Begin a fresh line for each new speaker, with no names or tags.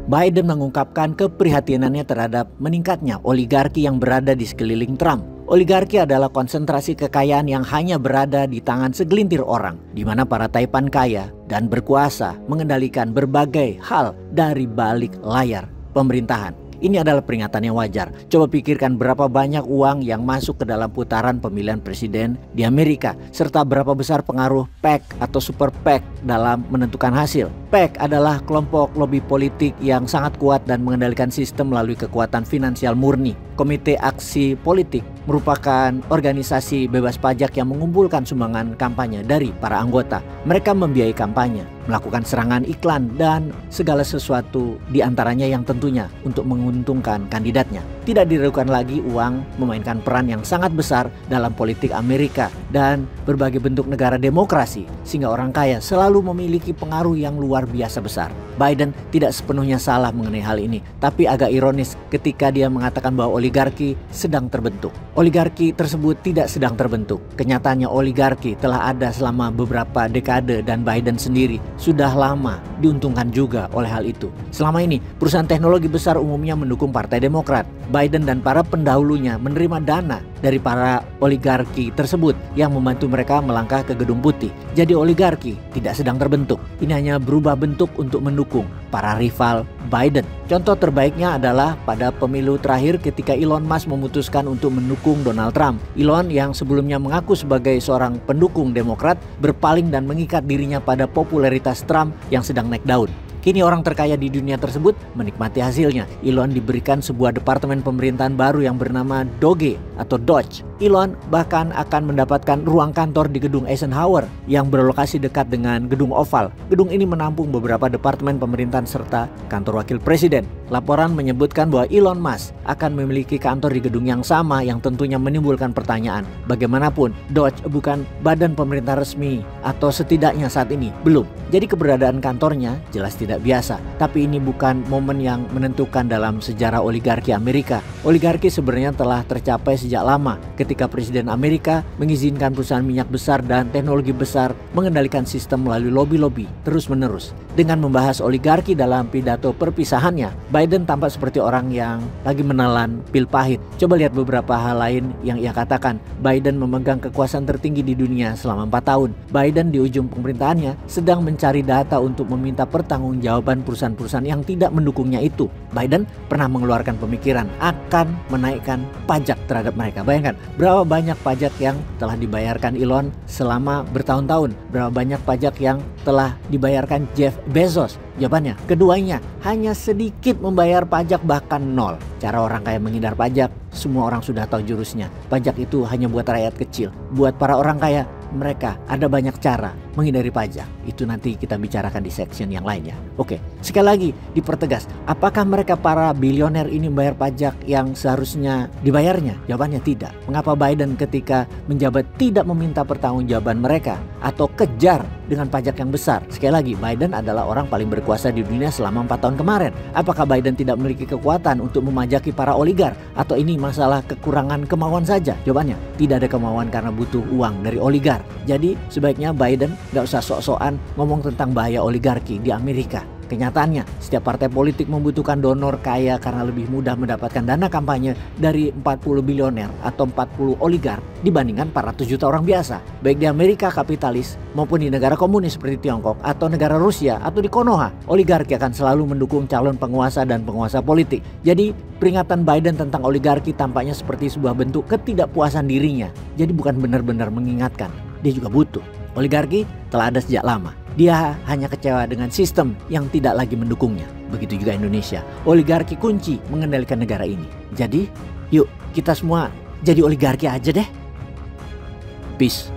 Biden mengungkapkan keprihatinannya terhadap meningkatnya oligarki yang berada di sekeliling Trump. Oligarki adalah konsentrasi kekayaan yang hanya berada di tangan segelintir orang, di mana para taipan kaya dan berkuasa mengendalikan berbagai hal dari balik layar pemerintahan. Ini adalah peringatan yang wajar. Coba pikirkan berapa banyak uang yang masuk ke dalam putaran pemilihan presiden di Amerika, serta berapa besar pengaruh PAC atau Super PAC dalam menentukan hasil. PAC adalah kelompok lobi politik yang sangat kuat dan mengendalikan sistem melalui kekuatan finansial murni. Komite Aksi Politik merupakan organisasi bebas pajak yang mengumpulkan sumbangan kampanye dari para anggota. Mereka membiayai kampanye, melakukan serangan iklan, dan segala sesuatu di antaranya yang tentunya untuk menguntungkan kandidatnya. Tidak diragukan lagi uang memainkan peran yang sangat besar dalam politik Amerika dan berbagai bentuk negara demokrasi, sehingga orang kaya selalu memiliki pengaruh yang luar biasa besar. Biden tidak sepenuhnya salah mengenai hal ini, tapi agak ironis ketika dia mengatakan bahwa oligarki sedang terbentuk. Oligarki tersebut tidak sedang terbentuk. Kenyataannya oligarki telah ada selama beberapa dekade dan Biden sendiri sudah lama diuntungkan juga oleh hal itu. Selama ini, perusahaan teknologi besar umumnya mendukung Partai Demokrat. Biden dan para pendahulunya menerima dana dari para oligarki tersebut yang membantu mereka melangkah ke Gedung Putih. Jadi oligarki tidak sedang terbentuk. Ini hanya berubah bentuk untuk mendukung para rival Biden. Contoh terbaiknya adalah pada pemilu terakhir ketika Elon Musk memutuskan untuk mendukung Donald Trump. Elon yang sebelumnya mengaku sebagai seorang pendukung Demokrat berpaling dan mengikat dirinya pada popularitas Trump yang sedang naik daun. Kini orang terkaya di dunia tersebut menikmati hasilnya. Elon diberikan sebuah departemen pemerintahan baru yang bernama Doge atau Doge. Elon bahkan akan mendapatkan ruang kantor di gedung Eisenhower yang berlokasi dekat dengan gedung Oval. Gedung ini menampung beberapa departemen pemerintahan serta kantor wakil presiden. Laporan menyebutkan bahwa Elon Musk akan memiliki kantor di gedung yang sama yang tentunya menimbulkan pertanyaan. Bagaimanapun, Doge bukan badan pemerintah resmi atau setidaknya saat ini belum. Jadi keberadaan kantornya jelas tidak biasa. Tapi ini bukan momen yang menentukan dalam sejarah oligarki Amerika. Oligarki sebenarnya telah tercapai sejak lama ketika Presiden Amerika mengizinkan perusahaan minyak besar dan teknologi besar mengendalikan sistem melalui lobi-lobi terus-menerus. Dengan membahas oligarki dalam pidato perpisahannya, Biden tampak seperti orang yang lagi menelan pil pahit. Coba lihat beberapa hal lain yang ia katakan. Biden memegang kekuasaan tertinggi di dunia selama 4 tahun. Biden di ujung pemerintahannya sedang mencari data untuk meminta pertanggungjawaban perusahaan-perusahaan yang tidak mendukungnya itu. Biden pernah mengeluarkan pemikiran akan menaikkan pajak terhadap mereka. Bayangkan berapa banyak pajak yang telah dibayarkan Elon selama bertahun-tahun. Berapa banyak pajak yang telah dibayarkan Jeff Bezos. Jawabannya, keduanya hanya sedikit membayar pajak, bahkan nol. Cara orang kaya menghindar pajak, semua orang sudah tahu jurusnya. Pajak itu hanya buat rakyat kecil. Buat para orang kaya, mereka ada banyak cara menghindari pajak. Itu nanti kita bicarakan di section yang lainnya. Oke, sekali lagi dipertegas, apakah mereka para bilioner ini membayar pajak yang seharusnya dibayarnya? Jawabannya tidak. Mengapa Biden ketika menjabat tidak meminta pertanggungjawaban mereka atau kejar dengan pajak yang besar? Sekali lagi, Biden adalah orang paling berkuasa di dunia selama 4 tahun kemarin. Apakah Biden tidak memiliki kekuatan untuk memajaki para oligar? Atau ini masalah kekurangan kemauan saja? Jawabannya, tidak ada kemauan karena butuh uang dari oligar. Jadi sebaiknya Biden gak usah sok-sokan ngomong tentang bahaya oligarki di Amerika. Kenyataannya, setiap partai politik membutuhkan donor kaya karena lebih mudah mendapatkan dana kampanye dari 40 bilioner atau 40 oligar dibandingkan 400 juta orang biasa. Baik di Amerika kapitalis maupun di negara komunis seperti Tiongkok atau negara Rusia atau di Konoha, oligarki akan selalu mendukung calon penguasa dan penguasa politik. Jadi peringatan Biden tentang oligarki tampaknya seperti sebuah bentuk ketidakpuasan dirinya. Jadi bukan benar-benar mengingatkan, dia juga butuh. Oligarki telah ada sejak lama. Dia hanya kecewa dengan sistem yang tidak lagi mendukungnya. Begitu juga Indonesia. Oligarki kunci mengendalikan negara ini. Jadi, yuk kita semua jadi oligarki aja deh. Peace.